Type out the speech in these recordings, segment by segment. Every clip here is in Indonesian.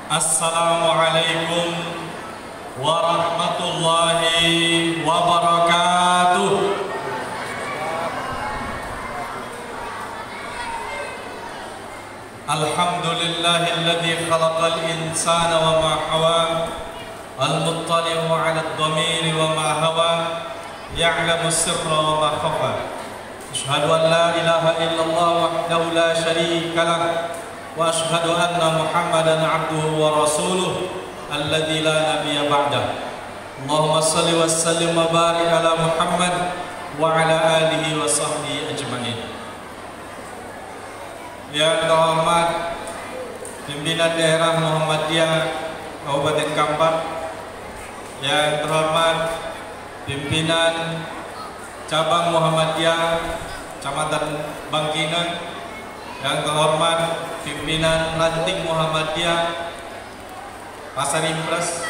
Assalamualaikum warahmatullahi wabarakatuh. Alhamdulillahilladzi khalaqal insana wa ma hawa, al-muttali'u 'ala ad-dhamiri wa ma hawa, ya'lamu sirra wa ma khafa. Asyhadu an la ilaha illallah wahdahu la syarika lah, wa asyhadu anna Muhammadan 'abduhu wa rasuluh alladzi la nabiyya ba'dah. Allahumma shalli wa sallim wa barik ala Muhammad wa ala alihi wa sahbihi ajma'in. Yang terhormat pimpinan daerah Muhammadiyah Kabupaten Kampar, yang terhormat pimpinan cabang Muhammadiyah Kecamatan Bangkinang, yang terhormat pimpinan ranting Muhammadiyah Pasar Impres,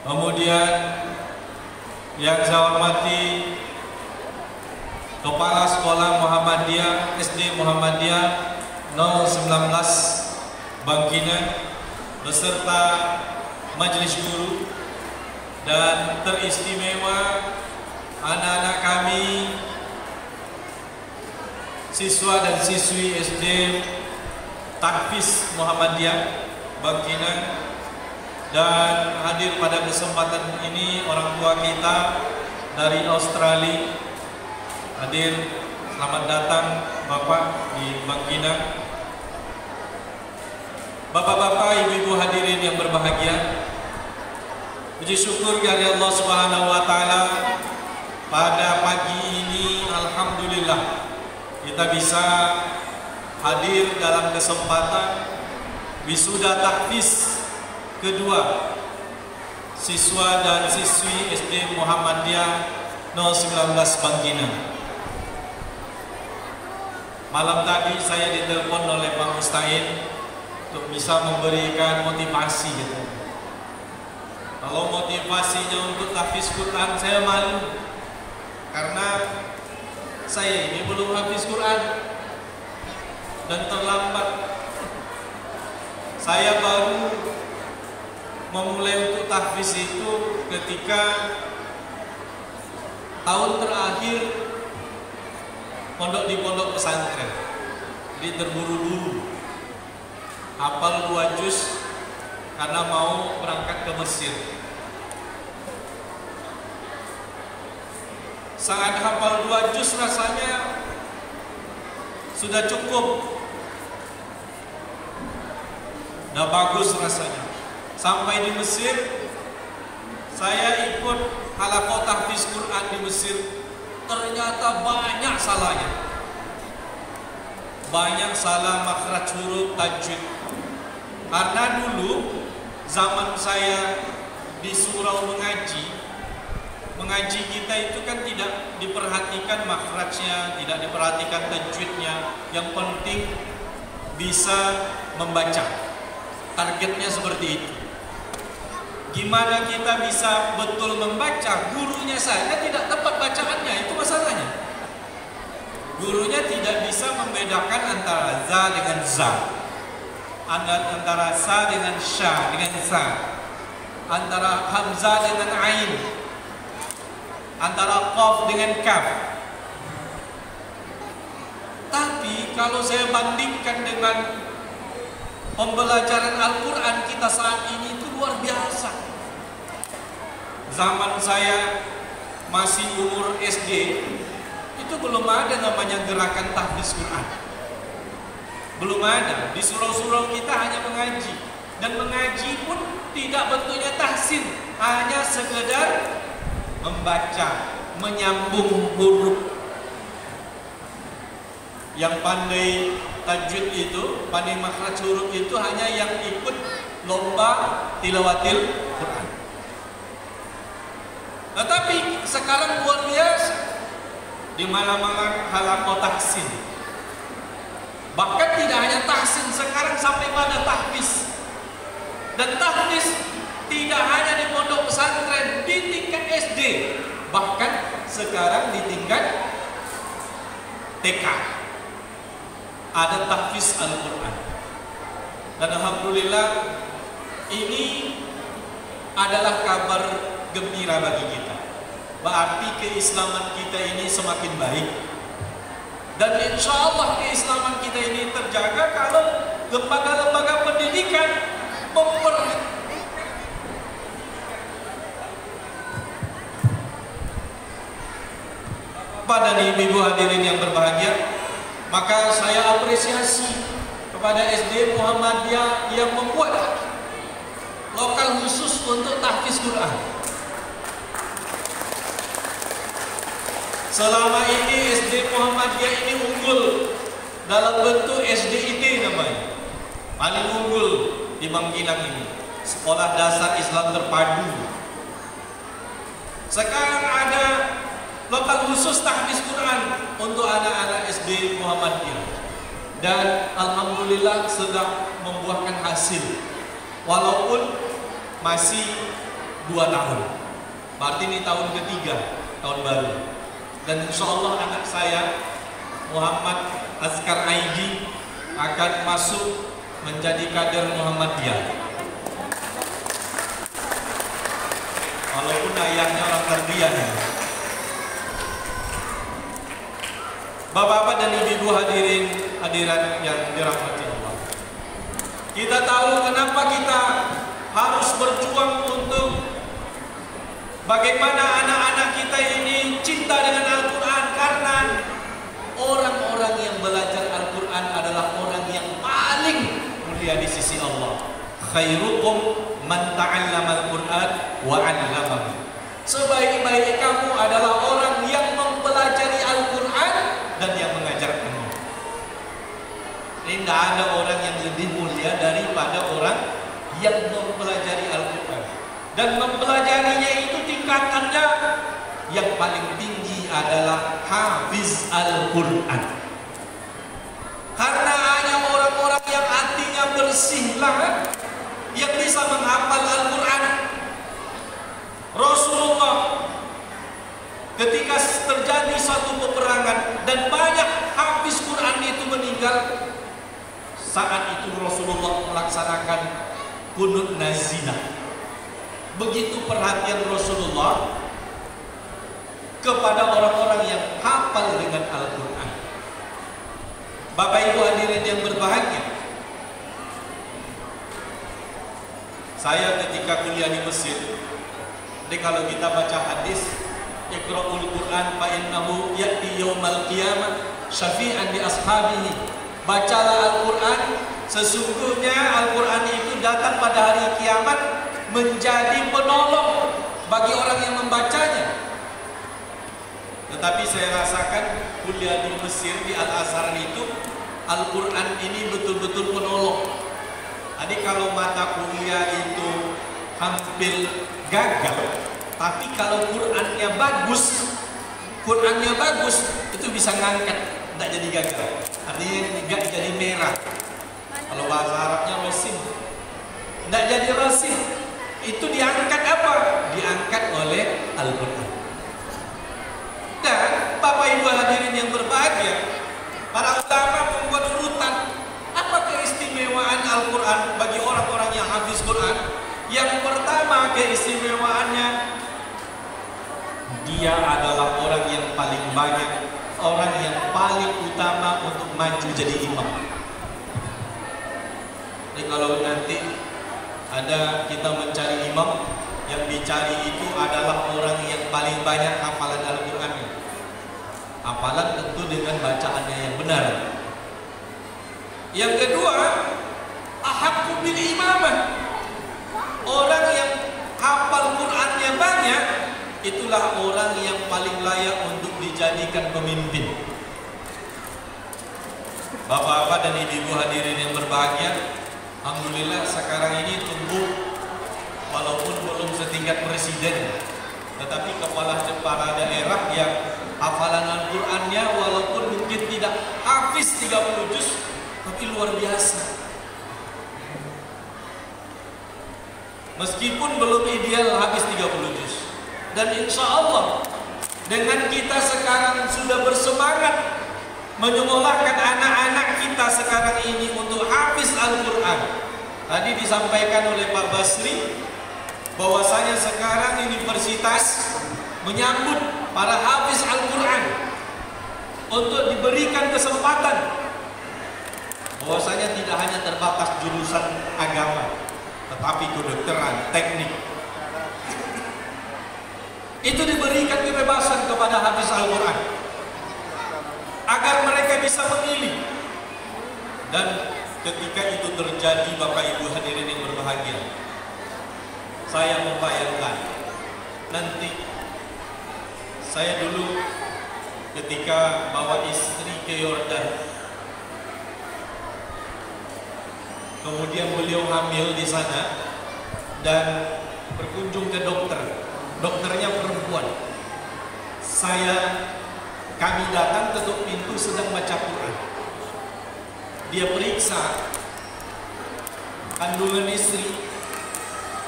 kemudian yang saya hormati Kepala Sekolah Muhammadiyah SD Muhammadiyah 019 Bangkinang beserta majelis guru, dan teristimewa anak-anak kami siswa dan siswi SD Tahfiz Muhammadiyah Bangkinang, dan hadir pada kesempatan ini orang tua kita dari Australia. Hadir, selamat datang Bapak di Bangkinang. Bapak-bapak, ibu-ibu hadirin yang berbahagia, puji syukur dari Allah Subhanahu wa taala, pada pagi ini alhamdulillah kita bisa hadir dalam kesempatan wisuda tahfiz kedua siswa dan siswi SD Muhammadiyah 019 Bangkinang. Malam tadi saya ditelepon oleh Pak Mustain untuk bisa memberikan motivasi gitu. Kalau motivasinya untuk tahfiz Quran, saya malu karena saya ini belum hafiz Quran dan terlambat. Saya baru memulai untuk tahfiz itu ketika tahun terakhir pondok di pondok pesantren, jadi terburu-buru hafal 2 juz karena mau berangkat ke Mesir. Saat hafal 2 juz rasanya sudah cukup, udah bagus rasanya. Sampai di Mesir, saya ikut halaqah tahfiz Quran di Mesir. Ternyata banyak salahnya, banyak salah makhraj huruf, tajwid. Karena dulu zaman saya di surau mengaji kita itu kan tidak diperhatikan makhrajnya, tidak diperhatikan tajwidnya. Yang penting bisa membaca. Targetnya seperti itu. Gimana kita bisa betul membaca? Gurunya saja tidak tepat bacaannya, itu masalahnya. Gurunya tidak bisa membedakan antara za dengan za, antara sa dengan sya dengan sa, antara hamzah dengan ain, antara qaf dengan kaf. Tapi kalau saya bandingkan dengan pembelajaran Al-Quran kita saat ini, itu luar biasa. Zaman saya masih umur SD, itu belum ada namanya gerakan tahfiz Quran. Belum ada. Di surau-surau kita hanya mengaji, dan mengaji pun tidak bentuknya tahsin, hanya sekedar membaca, menyambung huruf. Yang pandai tajwid itu, pandai makhraj huruf itu hanya yang ikut lomba tilawatil Quran. Tetapi sekarang luar biasa, di mana-mana halaqah tahsin. Bahkan tidak hanya tahsin, sekarang sampai pada tahfiz. Dan tahfiz tidak hanya di pondok pesantren, di tingkat SD, bahkan sekarang di tingkat TK ada tahfiz Al-Quran. Dan alhamdulillah ini adalah kabar gembira bagi kita. Berarti keislaman kita ini semakin baik. Dan insya Allah keislaman kita ini terjaga kalau lembaga-lembaga pendidikan Pada ibu-ibu hadirin yang berbahagia, maka saya apresiasi kepada SD Muhammadiyah yang membuat lokal khusus untuk tahfiz Quran. Selama ini SD Muhammadiyah ini unggul dalam bentuk SDIT namanya, paling unggul di Bangkinang ini, sekolah dasar Islam terpadu. Sekarang ada lokal khusus tahfiz Quran untuk anak-anak SD Muhammadiyah, dan alhamdulillah sedang membuahkan hasil walaupun masih 2 tahun. Berarti ini tahun ketiga, tahun baru. Dan insya Allah anak saya Muhammad Azkar Aidi akan masuk menjadi kader Muhammadiyah, walaupun ayahnya orang tarbiyah. Bapak-bapak dan ibu-ibu hadiran yang dirahmati Allah, kita tahu kenapa kita harus berjuang untuk bagaimana anak-anak kita ini cinta dengan Al-Quran, karena orang-orang yang belajar Al-Quran adalah orang yang paling mulia di sisi Allah. Khairukum man ta'allama Al-Quran wa 'allamahu. Sebaik-baik kamu adalah orang yang mempelajari Al-Quran dan yang mengajarkannya. Ini tidak ada orang yang lebih mulia daripada orang yang mempelajari Al-Quran. Dan mempelajarinya itu tingkatannya yang paling tinggi adalah hafiz Al-Quran. Karena hanya orang-orang yang hatinya bersih lah yang bisa menghafal Al-Quran. Rasulullah ketika terjadi satu peperangan dan banyak hafiz Quran itu meninggal, saat itu Rasulullah melaksanakan kunut nazilah. Begitu perhatian Rasulullah kepada orang-orang yang hafal dengan Al-Quran. Bapak Ibu hadirin yang berbahagia, saya ketika kuliah di Mesir, jadi kalau kita baca hadis Iqra'ul Quran fa innahu ya'ti yaumal qiyamah syafi'an li ashabihi. Bacalah Al-Quran, sesungguhnya Al-Quran itu datang pada hari kiamat menjadi penolong bagi orang yang membacanya. Tetapi saya rasakan kuliah di Mesir di Al-Azhar itu, Al-Quran ini betul-betul penolong. Jadi kalau mata kuliah itu hampir gagal, tapi kalau Qurannya bagus, itu bisa ngangkat, tidak jadi gagal. Artinya tidak jadi merah. Kalau bahasa Arabnya rosin, tidak jadi rosin. Itu diangkat apa? Diangkat oleh Al-Quran. Dan Bapak Ibu hadirin yang berbahagia, para ulama membuat urutan apa keistimewaan Al-Quran bagi orang-orang yang hafiz Quran. Yang pertama keistimewaannya, dia adalah orang yang paling banyak, orang yang paling utama untuk maju jadi imam. Jadi kalau nanti ada kita mencari imam, yang dicari itu adalah orang yang paling banyak hafalan Al-Quran. Hafalan tentu dengan bacaannya yang benar. Yang kedua, ahaqqu bil imamah. Orang yang hafal Qurannya banyak, itulah orang yang paling layak untuk dijadikan pemimpin. Bapak-bapak dan ibu-ibu hadirin yang berbahagia, alhamdulillah sekarang ini tumbuh, walaupun belum setingkat presiden, tetapi kepala daerah yang hafalan Al-Qurannya walaupun mungkin tidak hafiz 30 juz, tapi luar biasa. Meskipun belum ideal habis 30 juz. Dan insya Allah dengan kita sekarang sudah bersemangat menyekolahkan anak-anak kita sekarang ini untuk hafiz Al-Quran, disampaikan oleh Pak Basri bahwasanya sekarang universitas menyambut para hafiz Al-Quran untuk diberikan kesempatan bahwasanya tidak hanya terbatas jurusan agama, tetapi kedokteran, teknik. Itu diberikan kebebasan kepada hafiz Al-Quran agar mereka bisa memilih. Dan ketika itu terjadi, Bapak Ibu hadirin yang berbahagia, saya membayangkan nanti saya dulu ketika bawa istri ke Yordan, kemudian beliau hamil di sana dan berkunjung ke dokter. Dokternya perempuan. Kami datang ketuk pintu sedang baca Quran. Dia periksa kandungan istri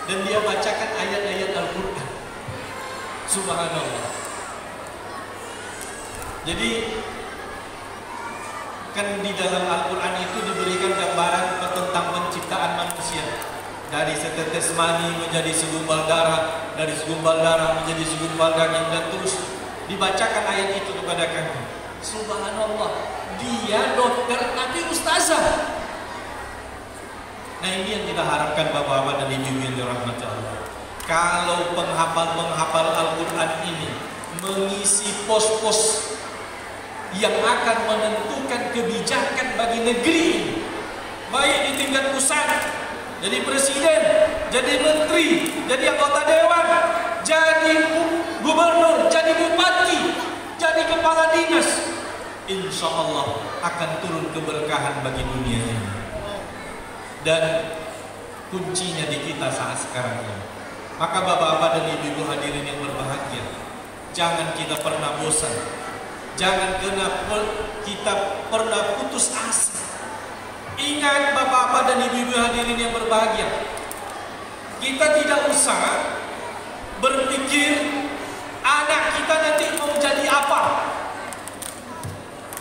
dan dia bacakan ayat-ayat Al-Quran. Subhanallah. Jadi kan di dalam Al-Quran itu diberikan gambaran tentang penciptaan manusia. Dari setetes mani menjadi segumpal darah, dari segumpal darah menjadi segumpal daging, dan terus dibacakan ayat itu kepada kami. Subhanallah, dia dokter tapi ustazah. Nah, ini yang kita harapkan Bapak-bapak dan Ibu yang dirahmati Allah. Kalau penghafal Al-Quran ini mengisi pos-pos yang akan menentukan kebijakan bagi negeri, baik di tingkat pusat, jadi presiden, jadi menteri, jadi anggota dewan, jadi gubernur, jadi bupati, jadi kepala dinas, insya Allah akan turun keberkahan bagi dunia ini. Dan kuncinya di kita saat sekarang ini. Maka bapak-bapak dan ibu-ibu hadirin yang berbahagia, jangan kita pernah bosan, jangan kita pernah putus asa. Ingat bapak-bapak dan ibu-ibu hadirin yang berbahagia, kita tidak usah berpikir anak kita nanti mau jadi apa.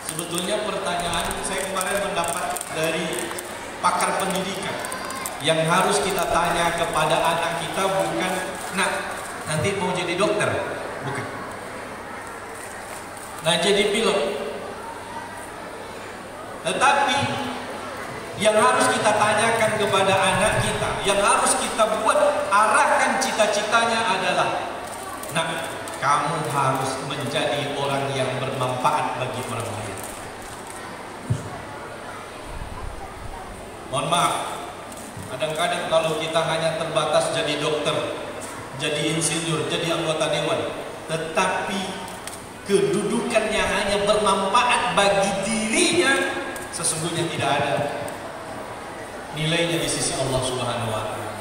Sebetulnya pertanyaan saya kemarin mendapat dari pakar pendidikan, yang harus kita tanya kepada anak kita bukan, nak nanti mau jadi dokter, bukan, nah jadi pilot. Tetapi yang harus kita tanyakan kepada anak kita, yang harus kita buat arahkan cita-citanya adalah, nah kamu harus menjadi orang yang bermanfaat bagi orang lain. Mohon maaf, kadang-kadang kalau kita hanya terbatas jadi dokter, jadi insinyur, jadi anggota dewan, tetapi kedudukannya hanya bermanfaat bagi dirinya, sesungguhnya tidak ada nilainya di sisi Allah Subhanahu wa Ta'ala.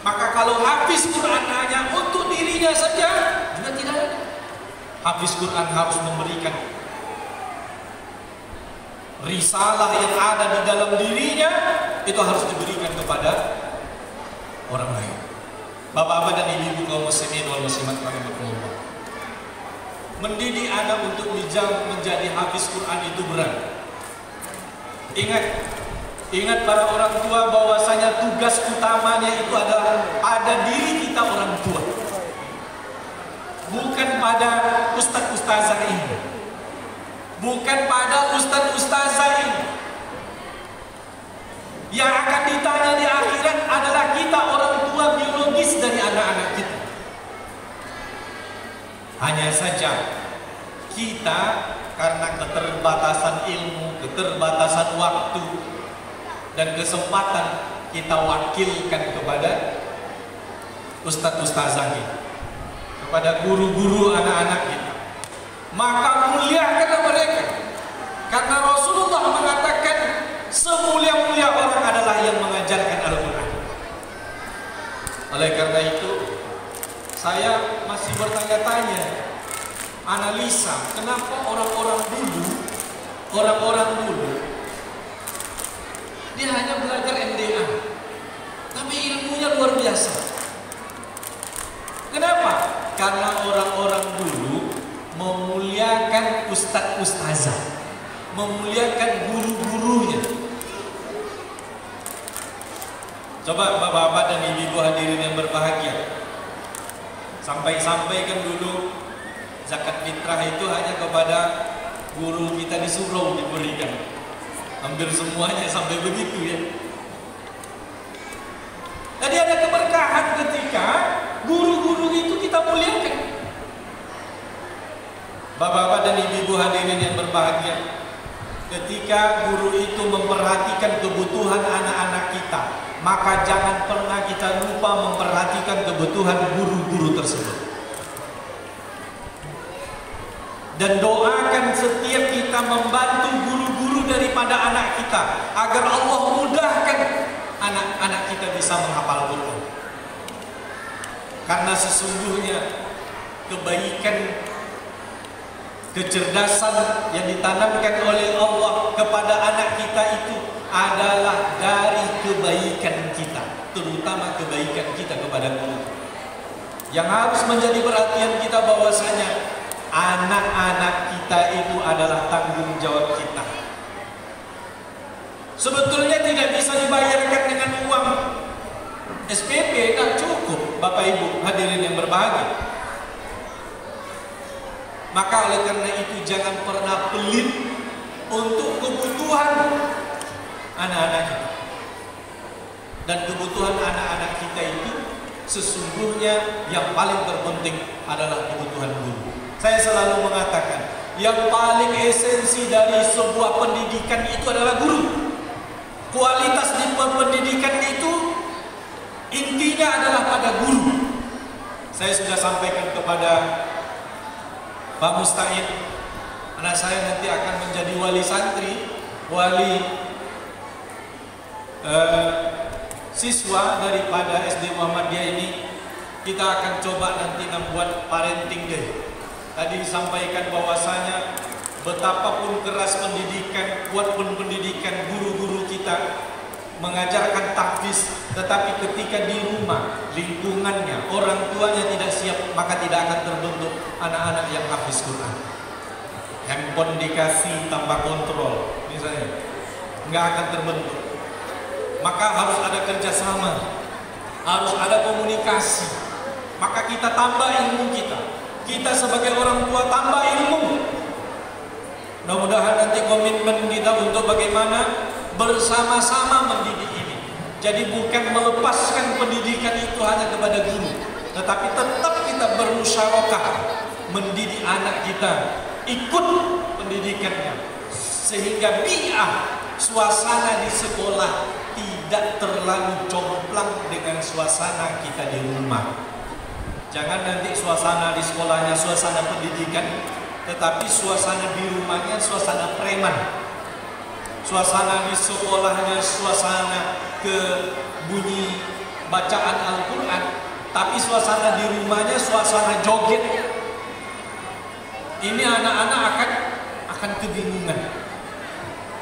Maka kalau hafiz Quran hanya untuk dirinya saja, juga tidak ada. Hafiz Quran harus memberikan risalah yang ada di dalam dirinya, itu harus diberikan kepada orang lain. Bapak-bapak dan ibu-ibu kaum muslimin wal muslimat rahimakumullah, mendidik anak untuk menjadi hafiz Quran itu berat. Ingat para orang tua bahwasanya tugas utamanya itu adalah pada diri kita orang tua, bukan pada ustaz-ustazah ini, bukan pada ustaz-ustazah ini. Yang akan ditanya di akhirat adalah kita orang tua biologis dari anak-anak kita. Hanya saja kita karena keterbatasan ilmu, keterbatasan waktu dan kesempatan, kita wakilkan kepada ustaz-ustazah kita, kepada guru-guru anak-anak kita. Maka muliakanlah mereka, karena Rasulullah mengatakan semulia-mulia orang adalah yang mengajarkan Al-Quran. Oleh karena itu, saya masih bertanya-tanya, analisa kenapa orang-orang dulu dia hanya belajar MDA, tapi ilmunya luar biasa. Kenapa? Karena orang-orang dulu memuliakan ustaz-ustazah, memuliakan guru-gurunya. Coba bapak-bapak dan ibu-ibu hadirin yang berbahagia, sampai-sampai kan dulu zakat fitrah itu hanya kepada guru kita di surau diberikan. Hampir semuanya sampai begitu ya. Jadi ada keberkahan ketika guru-guru itu kita muliakan. Bapak-bapak dan ibu-ibu hadirin yang berbahagia, ketika guru itu memperhatikan kebutuhan anak-anak kita, maka jangan pernah kita lupa memperhatikan kebutuhan guru-guru tersebut. Dan doakan setiap kita membantu guru-guru daripada anak kita, agar Allah mudahkan anak-anak kita bisa menghafal Quran. Karena sesungguhnya kebaikan, kecerdasan yang ditanamkan oleh Allah kepada anak kita itu adalah dari kebaikan kita, terutama kebaikan kita kepada guru. Yang harus menjadi perhatian kita bahwasanya anak-anak kita itu adalah tanggung jawab kita. Sebetulnya tidak bisa dibayarkan dengan uang SPP, tak cukup Bapak Ibu hadirin yang berbahagia. Maka oleh karena itu jangan pernah pelit untuk kebutuhan anak-anak kita. Dan kebutuhan anak-anak kita itu sesungguhnya yang paling terpenting adalah kebutuhan guru. Saya selalu mengatakan, yang paling esensi dari sebuah pendidikan itu adalah guru. Kualitas di pendidikan itu intinya adalah pada guru. Saya sudah sampaikan kepada Pak Musta'id, anak saya nanti akan menjadi wali santri, wali siswa daripada SD Muhammadiyah ini. Kita akan coba nanti membuat parenting day. Tadi disampaikan bahwasanya betapapun keras pendidikan, kuat pun pendidikan, guru-guru kita mengajarkan tahfiz, tetapi ketika di rumah, lingkungannya, orang tuanya tidak siap, maka tidak akan terbentuk anak-anak yang hafiz Quran. Handphone dikasih tanpa kontrol, misalnya, nggak akan terbentuk. Maka harus ada kerjasama, harus ada komunikasi. Maka kita tambah ilmu kita. Kita sebagai orang tua tambah ilmu. Mudah-mudahan nanti komitmen kita untuk bagaimana bersama-sama mendidik ini. Jadi bukan melepaskan pendidikan itu hanya kepada guru, tetapi tetap kita bermusyawarah mendidik anak kita, ikut pendidikannya, sehingga biar suasana di sekolah tidak terlalu jomplang dengan suasana kita di rumah. Jangan nanti suasana di sekolahnya suasana pendidikan, tetapi suasana di rumahnya suasana preman. Suasana di sekolahnya suasana ke bunyi bacaan Al-Quran, tapi suasana di rumahnya suasana joget. Ini anak-anak akan kebingungan.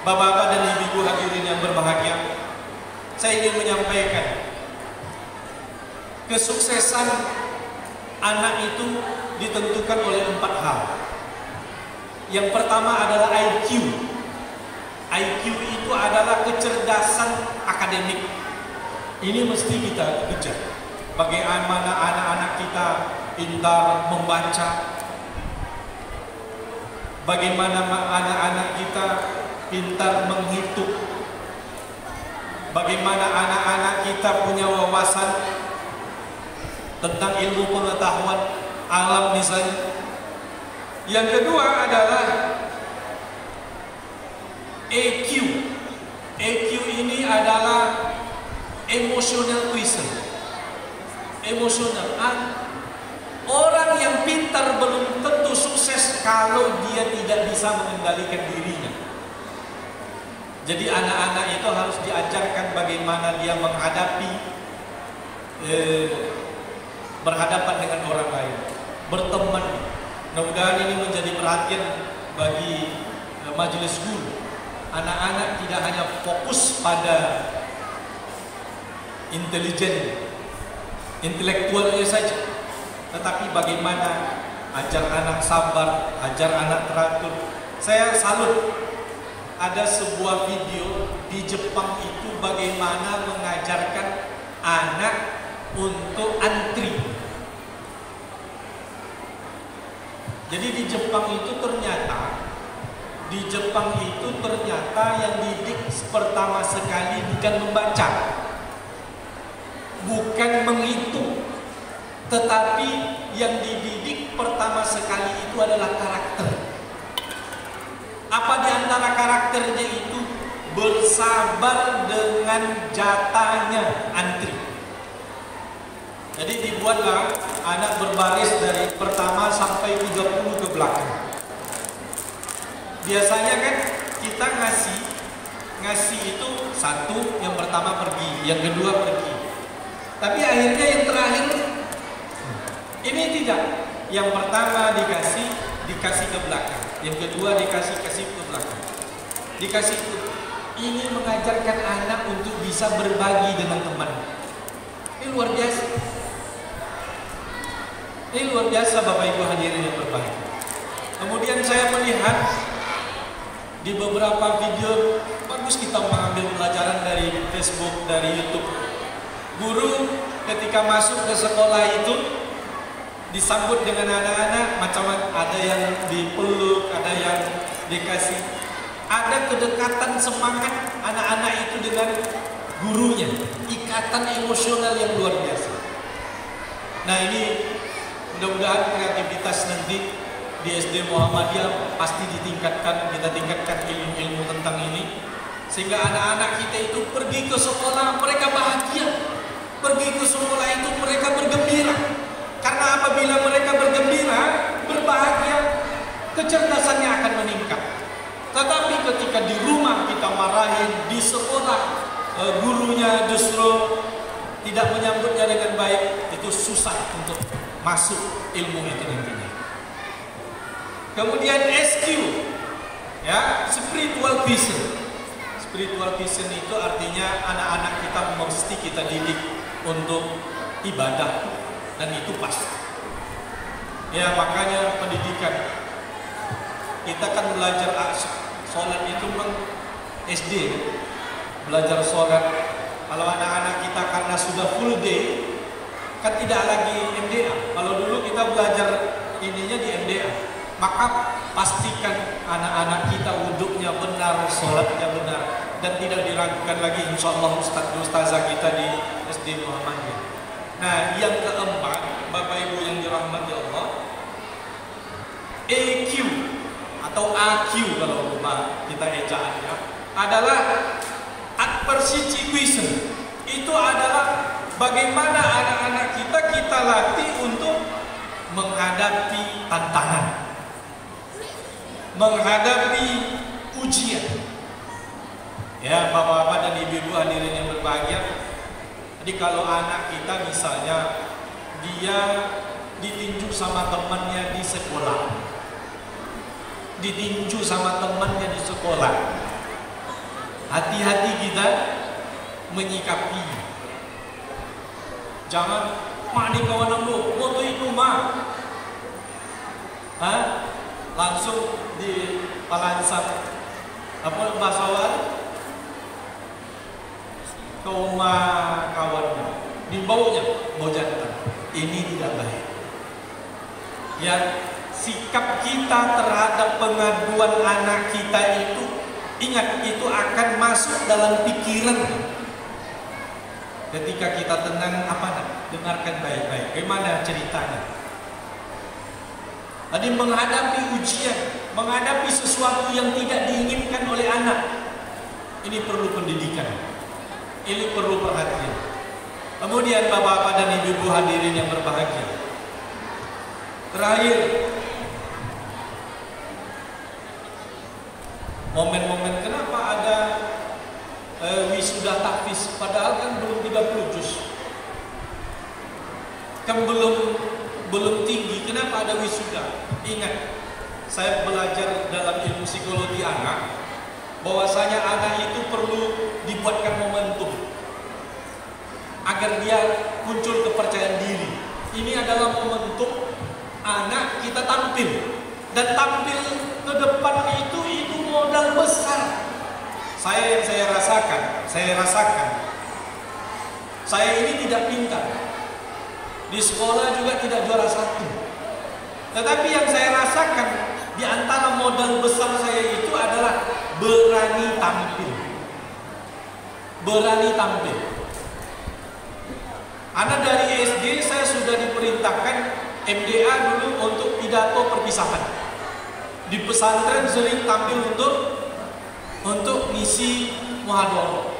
Bapak-bapak dan ibu-ibu hadirin yang berbahagia, saya ingin menyampaikan kesuksesan anak itu ditentukan oleh 4 hal. Yang pertama adalah IQ. IQ itu adalah kecerdasan akademik. Ini mesti kita kejar. Bagaimana anak-anak kita pintar membaca, bagaimana anak-anak kita pintar menghitung, bagaimana anak-anak kita punya wawasan tentang ilmu pengetahuan alam misalnya. Yang kedua adalah EQ. EQ ini adalah emotional quotient. Emosional. Orang yang pintar belum tentu sukses kalau dia tidak bisa mengendalikan dirinya. Jadi anak-anak itu harus diajarkan bagaimana dia menghadapi berhadapan dengan orang lain, berteman. Mudah-mudahan ini menjadi perhatian bagi majelis guru. Anak-anak tidak hanya fokus pada intelektualnya saja, tetapi bagaimana ajar anak sabar, ajar anak teratur. Saya salut, ada sebuah video di Jepang itu bagaimana mengajarkan anak untuk antri. Jadi di Jepang itu ternyata yang didik pertama sekali bukan membaca, bukan menghitung, tetapi yang dididik pertama sekali itu adalah karakter. Apa di antara karakternya itu? Bersabar dengan jatahnya antri. Jadi dibuatlah anak berbaris dari pertama sampai 30 ke belakang. Biasanya kan kita ngasih itu satu, yang pertama pergi, yang kedua pergi. Tapi akhirnya yang terakhir ini tidak. Yang pertama dikasih ke belakang, yang kedua dikasih ke belakang. Dikasih ke. Ini mengajarkan anak untuk bisa berbagi dengan teman. Ini luar biasa. Ini luar biasa Bapak Ibu hadirin yang berbahagia. Kemudian saya melihat di beberapa video, bagus kita mengambil pelajaran dari Facebook, dari YouTube. Guru ketika masuk ke sekolah itu disambut dengan anak-anak, macam ada yang dipeluk, ada yang dikasih. Ada kedekatan semangat anak-anak itu dengan gurunya, ikatan emosional yang luar biasa. Nah ini mudah-mudahan kreativitas nanti di SD Muhammadiyah pasti ditingkatkan, kita tingkatkan ilmu-ilmu tentang ini, sehingga anak-anak kita itu pergi ke sekolah mereka bahagia, pergi ke sekolah itu mereka bergembira. Karena apabila mereka bergembira, berbahagia, kecerdasannya akan meningkat. Tetapi ketika di rumah kita marahin, di sekolah gurunya justru tidak menyambutnya dengan baik, itu susah untuk masuk ilmu itu nantinya. Kemudian SQ, ya, spiritual vision. Spiritual vision itu artinya anak-anak kita mesti kita didik untuk ibadah, dan itu pasti. Ya makanya pendidikan kita kan belajar sholat itu SD, belajar sholat. Kalau anak-anak kita karena sudah full day, kan tidak lagi MDA. Kalau dulu kita belajar ininya di MDA, maka pastikan anak-anak kita wuduknya benar, sholatnya benar, dan tidak diragukan lagi insya Allah ustazah kita di SD Muhammadiyah. Nah yang keempat, Bapak Ibu yang dirahmati Allah, EQ atau AQ kalau kita ejaannya adalah adversity quotient. Itu adalah bagaimana anak-anak kita latih untuk menghadapi tantangan, menghadapi ujian. Ya Bapak-bapak dan Ibu-ibu hadirin yang berbahagia, jadi kalau anak kita misalnya dia ditinju sama temannya di sekolah, ditinju sama temannya di sekolah, hati-hati kita menyikapi. Jangan mak di kawan lu, moto itu mak, langsung di palansang apa bahasa awal, koma kawannya, dibaunya bau jantan. Ini tidak baik. Ya. Sikap kita terhadap pengaduan anak kita itu, ingat, itu akan masuk dalam pikiran. Ketika kita tenang, dengarkan baik-baik, bagaimana ceritanya. Tadi menghadapi ujian, menghadapi sesuatu yang tidak diinginkan oleh anak, ini perlu pendidikan, ini perlu perhatian. Kemudian Bapak-bapak dan Ibu-ibu hadirin yang berbahagia, terakhir, momen-momen kenapa ada wisuda tahfiz, padahal kan belum 30 juz, kan belum tinggi, kenapa ada wisuda? Ingat, saya belajar dalam ilmu psikologi anak, bahwasanya anak itu perlu dibuatkan momentum agar dia muncul kepercayaan diri. Ini adalah momentum anak kita tampil, dan tampil ke depan itu modal besar. Saya rasakan Saya ini tidak pintar, di sekolah juga tidak juara satu. Tetapi yang saya rasakan di antara modal besar saya itu adalah berani tampil. Berani tampil. Anak dari SD saya sudah diperintahkan MDA dulu untuk pidato perpisahan. Di pesantren sering tampil untuk misi muhadharah.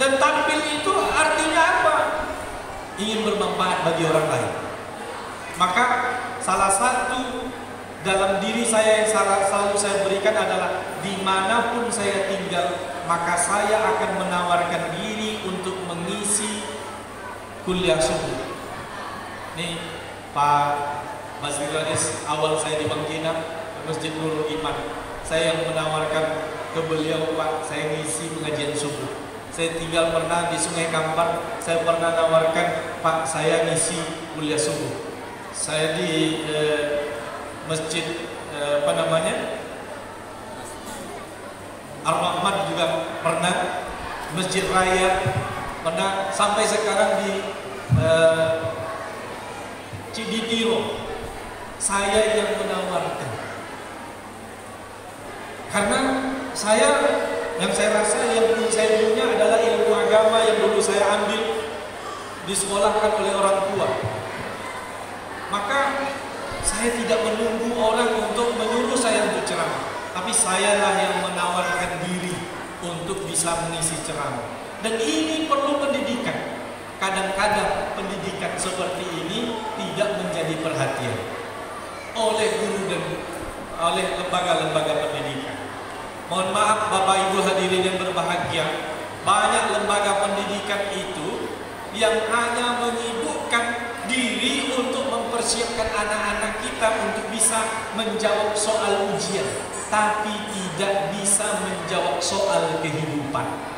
Dan tampil itu artinya apa? Ingin bermanfaat bagi orang lain. Maka salah satu dalam diri saya yang selalu saya berikan adalah dimanapun saya tinggal, maka saya akan menawarkan diri untuk mengisi kuliah subuh. Nih Pak Basiranis, awal saya di Bangkina, Masjid Nurul Iman, saya yang menawarkan ke beliau, Pak, saya ngisi pengajian subuh. Saya tinggal pernah di Sungai Kampar, saya pernah nawarkan, Pak, saya ngisi kuliah subuh. Saya di masjid Ar-Rahman juga pernah, Masjid Raya pernah, sampai sekarang di Ciditiro saya yang menawarkan. Karena yang saya rasa yang saya punya adalah ilmu agama yang dulu saya ambil disekolahkan oleh orang tua. Maka saya tidak menunggu orang untuk menyuruh saya untuk ceramah, tapi sayalah yang menawarkan diri untuk bisa mengisi ceramah. Dan ini perlu pendidikan. Kadang-kadang pendidikan seperti ini tidak menjadi perhatian oleh guru dan oleh lembaga-lembaga pendidikan. Mohon maaf Bapak Ibu hadirin yang berbahagia, banyak lembaga pendidikan itu yang hanya menyibukkan diri untuk mempersiapkan anak-anak kita untuk bisa menjawab soal ujian, tapi tidak bisa menjawab soal kehidupan.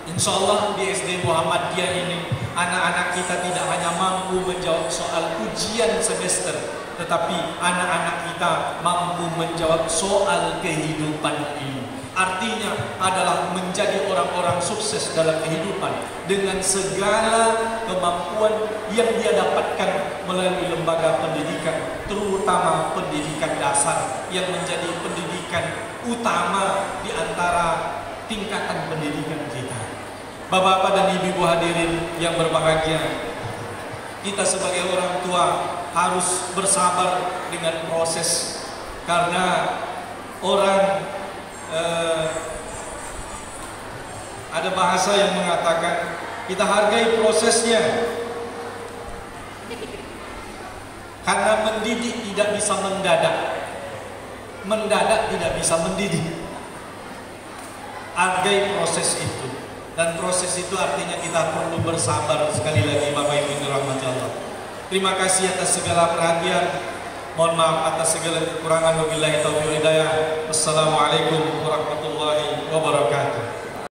Insya Allah di SD Muhammadiyah ini anak-anak kita tidak hanya mampu menjawab soal ujian semester, tetapi anak-anak kita mampu menjawab soal kehidupan ini. Artinya adalah menjadi orang-orang sukses dalam kehidupan dengan segala kemampuan yang dia dapatkan melalui lembaga pendidikan, terutama pendidikan dasar yang menjadi pendidikan utama di antara tingkatan pendidikan kita. Bapak-bapak dan ibu-ibu hadirin yang berbahagia, kita sebagai orang tua harus bersabar dengan proses, karena orang ada bahasa yang mengatakan kita hargai prosesnya, karena mendidik tidak bisa mendadak tidak bisa mendidik. Hargai proses itu, dan proses itu artinya kita perlu bersabar. Sekali lagi Bapak Ibu dirahmati Allah, terima kasih atas segala perhatian. Mohon maaf atas segala kekurangan. Wabillahi taufiq wal hidayah. Wassalamualaikum warahmatullahi wabarakatuh.